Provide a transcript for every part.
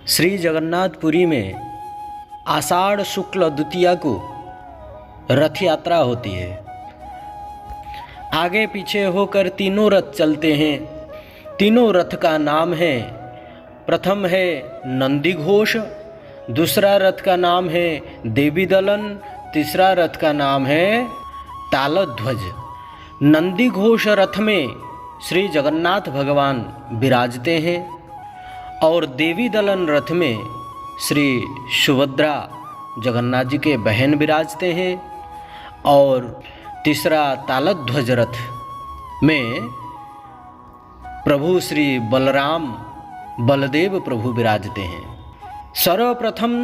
श्री जगन्नाथपुरी में आषाढ़ शुक्ल द्वितीया को रथ यात्रा होती है। आगे पीछे होकर तीनों रथ चलते हैं। तीनों रथ का नाम है, प्रथम है नंदी घोष, दूसरा रथ का नाम है देवी दलन, तीसरा रथ का नाम है तालध्वज। नंदी घोष रथ में श्री जगन्नाथ भगवान विराजते हैं और देवी दलन रथ में श्री सुभद्रा जगन्नाथ जी के बहन विराजते हैं और तीसरा तालध्वज रथ में प्रभु श्री बलराम बलदेव प्रभु विराजते हैं। सर्वप्रथम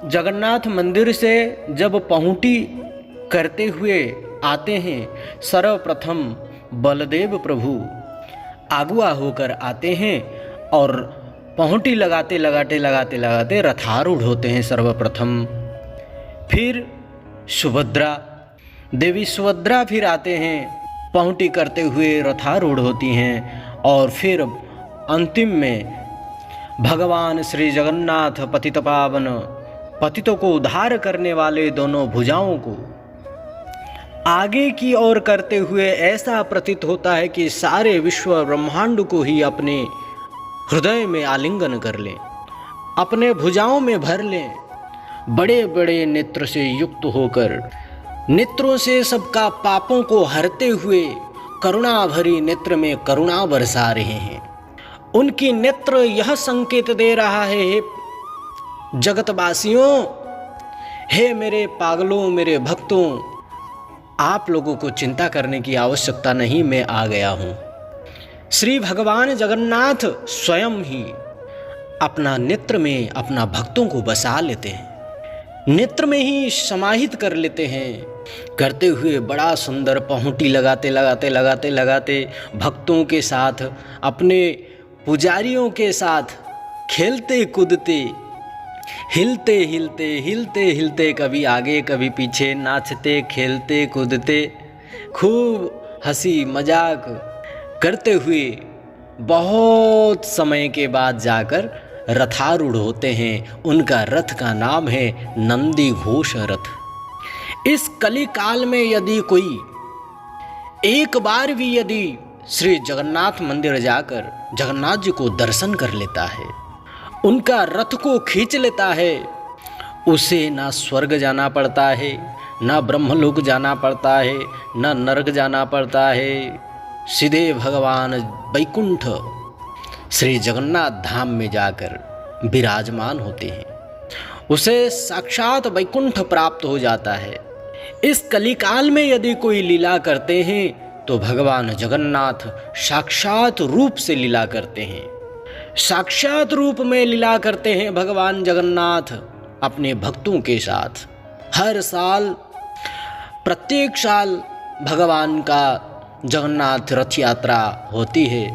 जगन्नाथ मंदिर से जब पहुँटी करते हुए आते हैं, सर्वप्रथम बलदेव प्रभु आगुआ होकर आते हैं और पहुँटी लगाते रथारूढ़ होते हैं सर्वप्रथम। फिर सुभद्रा देवी सुभद्रा फिर आते हैं, पहुँटी करते हुए रथारूढ़ होती हैं और फिर अंतिम में भगवान श्री जगन्नाथ पतित पावन, पतितों को उद्धार करने वाले दोनों भुजाओं को आगे की ओर करते हुए ऐसा प्रतीत होता है कि सारे विश्व ब्रह्मांड को ही अपने हृदय में आलिंगन कर लें, अपने भुजाओं में भर लें। बड़े बड़े नेत्र से युक्त होकर, नेत्रों से सबका पापों को हरते हुए करुणा भरी नेत्र में करुणा बरसा रहे हैं। उनकी नेत्र यह संकेत दे रहा है, जगतवासियों, हे मेरे पागलों, मेरे भक्तों, आप लोगों को चिंता करने की आवश्यकता नहीं, मैं आ गया हूँ। श्री भगवान जगन्नाथ स्वयं ही अपना नेत्र में अपना भक्तों को बसा लेते हैं, नेत्र में ही समाहित कर लेते हैं। करते हुए बड़ा सुंदर पहुँटी लगाते भक्तों के साथ, अपने पुजारियों के साथ खेलते कूदते, हिलते हिलते कभी आगे कभी पीछे, नाचते खेलते कूदते, खूब हंसी मजाक करते हुए बहुत समय के बाद जाकर रथारूढ़ होते हैं। उनका रथ का नाम है नंदी घोष रथ। इस कली काल में यदि कोई एक बार भी यदि श्री जगन्नाथ मंदिर जाकर जगन्नाथ जी को दर्शन कर लेता है, उनका रथ को खींच लेता है, उसे ना स्वर्ग जाना पड़ता है, ना ब्रह्मलोक जाना पड़ता है, ना नरक जाना पड़ता है। सीधे भगवान वैकुंठ श्री जगन्नाथ धाम में जाकर विराजमान होते हैं, उसे साक्षात वैकुंठ प्राप्त हो जाता है। इस कलिकाल में यदि कोई लीला करते हैं तो भगवान जगन्नाथ साक्षात रूप से लीला करते हैं, साक्षात रूप में लीला करते हैं भगवान जगन्नाथ अपने भक्तों के साथ। हर साल, प्रत्येक साल भगवान का जगन्नाथ रथ यात्रा होती है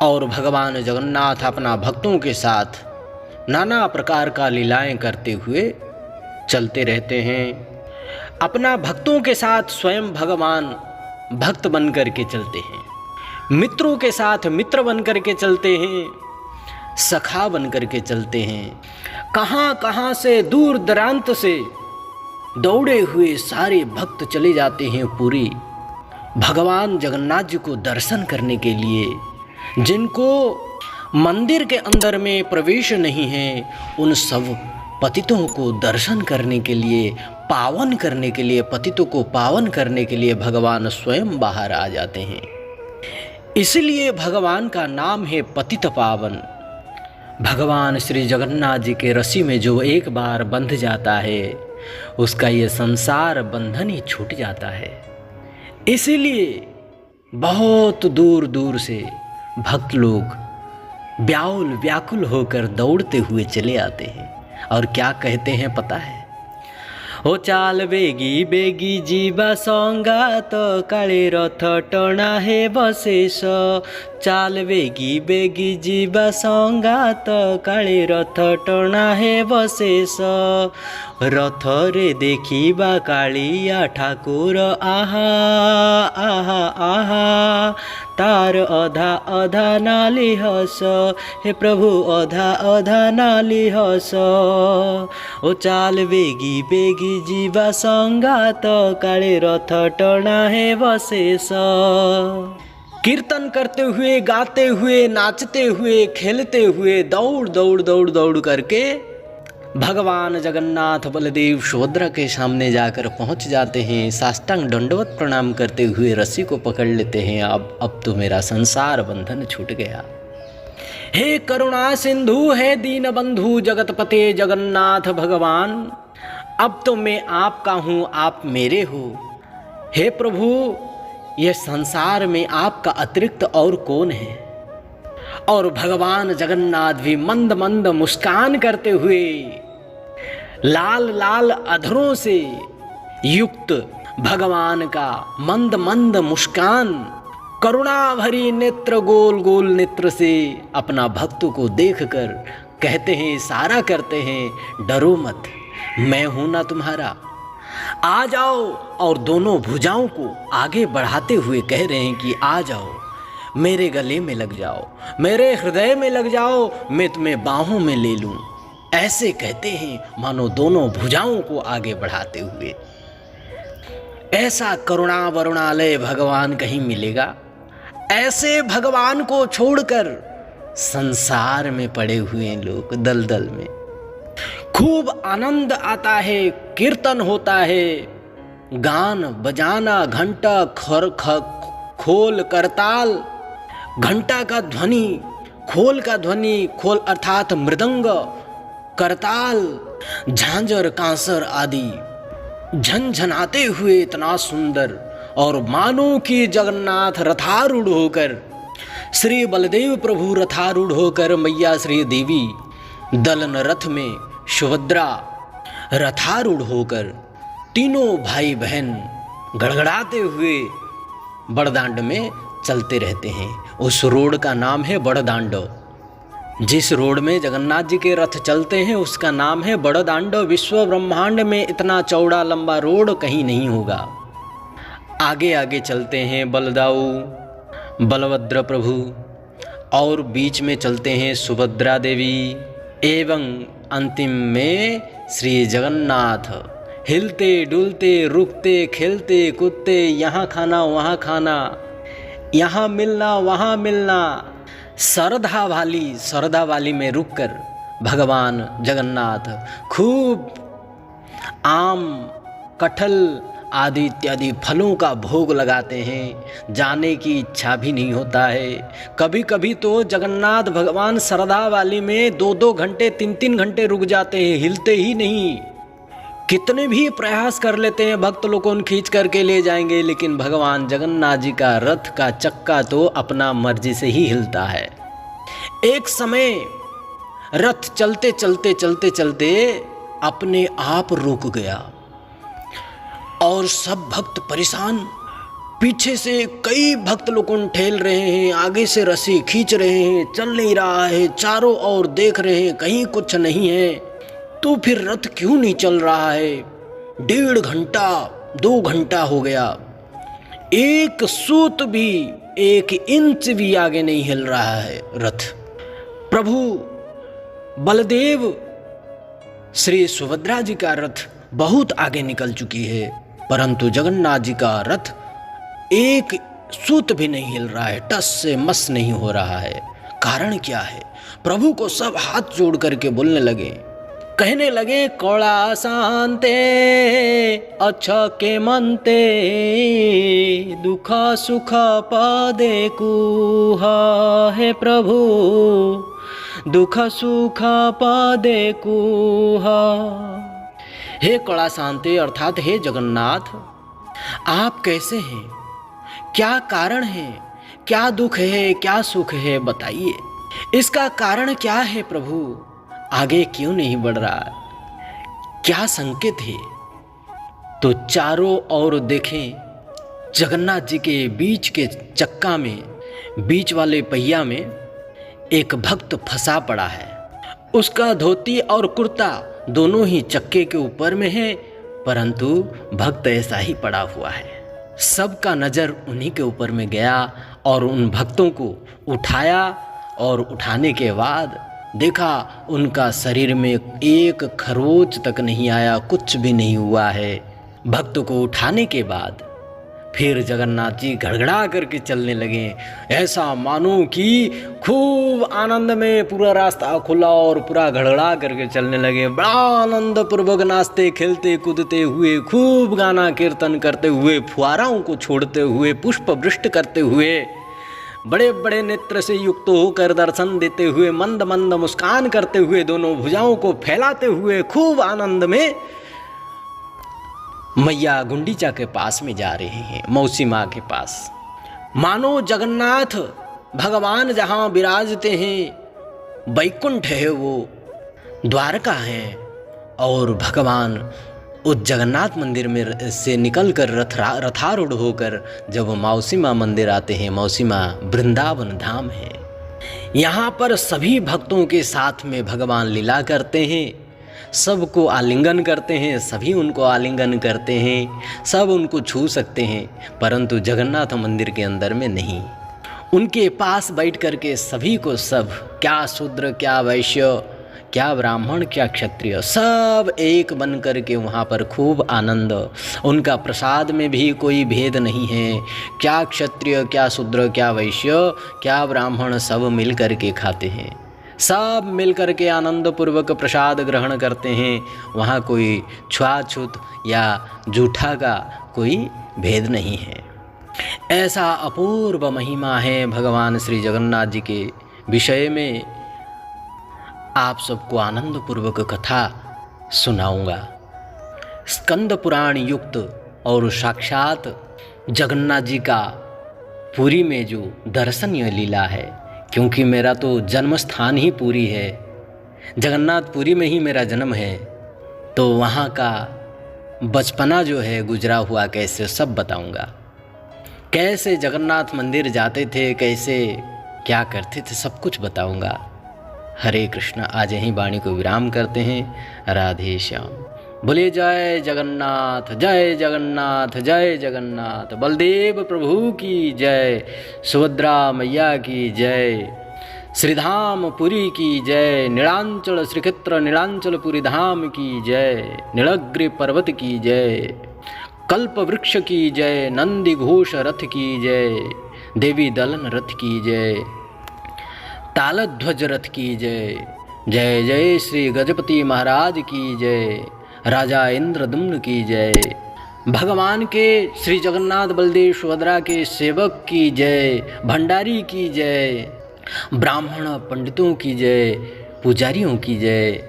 और भगवान जगन्नाथ अपना भक्तों के साथ नाना प्रकार का लीलाएं करते हुए चलते रहते हैं। अपना भक्तों के साथ स्वयं भगवान भक्त बन कर के चलते हैं, मित्रों के साथ मित्र बन कर के चलते हैं, सखा बन कर के चलते हैं। कहाँ कहाँ से दूर दरांत से दौड़े हुए सारे भक्त चले जाते हैं पूरी भगवान जगन्नाथ जी को दर्शन करने के लिए। जिनको मंदिर के अंदर में प्रवेश नहीं है, उन सब पतितों को दर्शन करने के लिए, पावन करने के लिए, पतितों को पावन करने के लिए भगवान स्वयं बाहर आ जाते हैं। इसलिए भगवान का नाम है पतित पावन। भगवान श्री जगन्नाथ जी के रस्सी में जो एक बार बंध जाता है, उसका ये संसार बंधन ही छूट जाता है। इसीलिए बहुत दूर दूर से भक्त लोग व्याकुल व्याकुल होकर दौड़ते हुए चले आते हैं और क्या कहते हैं पता है? हो चाल बेगी बेगी जीवा संगात काले रथ टणा हे बशेष, ଚାଲ ବେଗି ବେଗି ଯିବା ସଙ୍ଗାତ କାଳେ ରଥ ଟଣା ହେବ ଶେଷ। ରଥରେ ଦେଖିବା କାଳିଆ ଠାକୁର ଆହା ଆହା ଆହା, ତାର ଅଧା ଅଧା ନାଲି ହସ, ହେ ପ୍ରଭୁ ଅଧା ଅଧା ନାଲି ହସ। ଓ ଚାଲ ବେଗି ବେଗି ଯିବା ସଙ୍ଗାତ କାଳେ ରଥ ଟଣା ହେବ ଶେଷ। कीर्तन करते हुए, गाते हुए, नाचते हुए, खेलते हुए दौड़ दौड़ दौड़ दौड़ करके भगवान जगन्नाथ बलदेव सुभद्रा के सामने जाकर पहुंच जाते हैं। साष्टांग दंडवत प्रणाम करते हुए रस्सी को पकड़ लेते हैं। अब तो मेरा संसार बंधन छूट गया। हे करुणा सिंधु, हे दीन बंधु, जगतपते जगन्नाथ भगवान, अब तो मैं आपका हूँ, आप मेरे हो। हे प्रभु, यह संसार में आपका अतिरिक्त और कौन है। और भगवान जगन्नाथ भी मंद मंद मुस्कान करते हुए, लाल लाल अधरों से युक्त भगवान का मंद मंद मुस्कान, करुणा भरी नेत्र, गोल गोल नेत्र से अपना भक्त को देखकर कहते हैं, इशारा करते हैं, डरो मत, मैं हूं ना तुम्हारा, आ जाओ। और दोनों भुजाओं को आगे बढ़ाते हुए कह रहे हैं कि आ जाओ, मेरे गले में लग जाओ, मेरे हृदय में लग जाओ, मैं तुम्हें बाहों में ले लूं। ऐसे कहते हैं मानो दोनों भुजाओं को आगे बढ़ाते हुए। ऐसा करुणा वरुणालय भगवान कहीं मिलेगा? ऐसे भगवान को छोड़कर संसार में पड़े हुए लोग दलदल में। खूब आनंद आता है, कीर्तन होता है, गान बजाना, घंटा खोल करताल, घंटा का ध्वनि, खोल का ध्वनि, खोल अर्थात मृदंग, करताल, झांझर, कांसर आदि झनझनाते हुए इतना सुंदर। और मानो कि जगन्नाथ रथारूढ़ होकर, श्री बलदेव प्रभु रथारूढ़ होकर, मैया श्री देवी दलन रथ में, सुभद्रा रथारूढ़ होकर, तीनों भाई बहन गड़गड़ाते हुए बड़दांड में चलते रहते हैं। उस रोड का नाम है बड़दांडो। जिस रोड में जगन्नाथ जी के रथ चलते हैं उसका नाम है बड़दांडो। विश्व ब्रह्मांड में इतना चौड़ा लंबा रोड कहीं नहीं होगा। आगे आगे चलते हैं बलदाऊ, बलभद्र प्रभु, और बीच में चलते हैं सुभद्रा देवी, एवं अंतिम में श्री जगन्नाथ हिलते डुलते, रुकते, खेलते, कूदते, यहाँ खाना वहाँ खाना, यहाँ मिलना वहाँ मिलना, सरधा वाली में रुककर भगवान जगन्नाथ खूब आम, कटहल आदि इत्यादि फलों का भोग लगाते हैं। जाने की इच्छा भी नहीं होता है। कभी कभी तो जगन्नाथ भगवान सरधा वाली में 2-2 घंटे, 3-3 घंटे रुक जाते हैं, हिलते ही नहीं। कितने भी प्रयास कर लेते हैं भक्त लोग उन खींच करके ले जाएंगे, लेकिन भगवान जगन्नाथ जी का रथ का चक्का तो अपना मर्जी से ही हिलता है। एक समय रथ चलते चलते चलते चलते अपने आप रुक गया और सब भक्त परेशान। पीछे से कई भक्त लोग ठेल रहे हैं, आगे से रस्सी खींच रहे हैं, चल नहीं रहा है, चारों ओर देख रहे हैं कहीं कुछ नहीं है। तो फिर रथ क्यों नहीं चल रहा है? 1.5 घंटा 2 घंटा हो गया, एक सूत भी, 1 इंच भी आगे नहीं हिल रहा है रथ। प्रभु बलदेव श्री सुभद्रा जी का रथ बहुत आगे निकल चुकी है, परंतु जगन्नाथ जी का रथ एक सूत भी नहीं हिल रहा है, टस से मस नहीं हो रहा है। कारण क्या है? प्रभु को सब हाथ जोड़ करके बोलने लगे, कहने लगे, कौड़ा शांते अच्छा के मनते, दुखा सुखा पादे कुहा, हे प्रभु दुख सुखा पादे कुहा। हे कौड़ा शांते अर्थात हे जगन्नाथ, आप कैसे हैं? क्या कारण है? क्या दुख है, क्या सुख है, बताइए। इसका कारण क्या है प्रभु? आगे क्यों नहीं बढ़ रहा? क्या संकेत है? तो चारों ओर देखें, जगन्नाथ जी के बीच के चक्का में बीच वाले पहिया में एक भक्त फंसा पड़ा है। उसका धोती और कुर्ता दोनों ही चक्के के ऊपर में है, परंतु भक्त ऐसा ही पड़ा हुआ है। सबका नज़र उन्हीं के ऊपर में गया और उन भक्तों को उठाया, और उठाने के बाद देखा उनका शरीर में एक खरोच तक नहीं आया, कुछ भी नहीं हुआ है। भक्त को उठाने के बाद फिर जगन्नाथ जी गड़गड़ा करके चलने लगे, ऐसा मानो कि खूब आनंद में पूरा रास्ता खुला और पूरा गड़गड़ा करके चलने लगे। बड़ा आनंद पूर्वक नाचते खेलते कूदते हुए, खूब गाना कीर्तन करते हुए, फुहाराओं को छोड़ते हुए, पुष्प वृष्टि करते हुए, बड़े बड़े नेत्र से युक्त होकर दर्शन देते हुए, मंद मंद मुस्कान करते हुए, दोनों भुजाओं को फैलाते हुए खूब आनंद में मैया गुंडीचा के पास में जा रहे हैं, मौसी माँ के पास। मानो जगन्नाथ भगवान जहाँ विराजते हैं वैकुंठ है, वो द्वारका है, और भगवान उस जगन्नाथ मंदिर में से निकलकर रथारूढ़ होकर जब मौसी माँ मंदिर आते हैं, मौसी माँ वृंदावन धाम है। यहाँ पर सभी भक्तों के साथ में भगवान लीला करते हैं, सबको आलिंगन करते हैं, सभी उनको आलिंगन करते हैं, सब उनको छू सकते हैं, परंतु जगन्नाथ मंदिर के अंदर में नहीं। उनके पास बैठ करके सभी को सब, क्या शूद्र क्या वैश्य क्या ब्राह्मण क्या क्षत्रिय, सब एक बन कर के वहाँ पर खूब आनंद। उनका प्रसाद में भी कोई भेद नहीं है, क्या क्षत्रिय क्या शूद्र क्या वैश्य क्या ब्राह्मण सब मिल कर के खाते हैं, सब मिल कर के आनंद पूर्वक प्रसाद ग्रहण करते हैं। वहाँ कोई छुआछूत या जूठा का कोई भेद नहीं है। ऐसा अपूर्व महिमा है भगवान श्री जगन्नाथ जी के विषय में। आप सबको आनंद पूर्वक कथा सुनाऊंगा। स्कंद पुराण युक्त और साक्षात जगन्नाथ जी का पुरी में जो दर्शनीय लीला है, क्योंकि मेरा तो जन्म स्थान ही पुरी है, जगन्नाथपुरी में ही मेरा जन्म है, तो वहाँ का बचपना जो है गुजरा हुआ कैसे सब बताऊंगा। कैसे जगन्नाथ मंदिर जाते थे, कैसे क्या करते थे, सब कुछ बताऊंगा। हरे कृष्ण। आज यहीं वाणी को विराम करते हैं। राधे श्याम। बोले जय जगन्नाथ जय जगन्नाथ जय जगन्नाथ। बलदेव प्रभु की जय, सुभद्रा मैया की जय, श्रीधाम पुरी की जय, नीलांचल श्रीक्षेत्र नीलांचलपुरी धाम की जय, नीलगिरि पर्वत की जय, कल्प वृक्ष की जय, नंदी घोष रथ की जय, देवी दलन रथ की जय, तालध्वज रथ की जय। जय जय श्री गजपति महाराज की जय, राजा इंद्रदुम्न की जय, भगवान के श्री जगन्नाथ बलदेव सुभद्रा के सेवक की जय, भंडारी की जय, ब्राह्मण पंडितों की जय, पुजारियों की जय,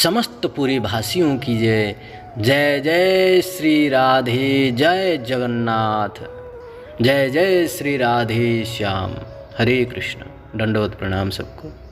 समस्त पुरी भाषियों की जय। जय जय श्री राधे जय जगन्नाथ, जय जय श्री राधे श्याम। हरे कृष्ण। दंडवत प्रणाम सबको।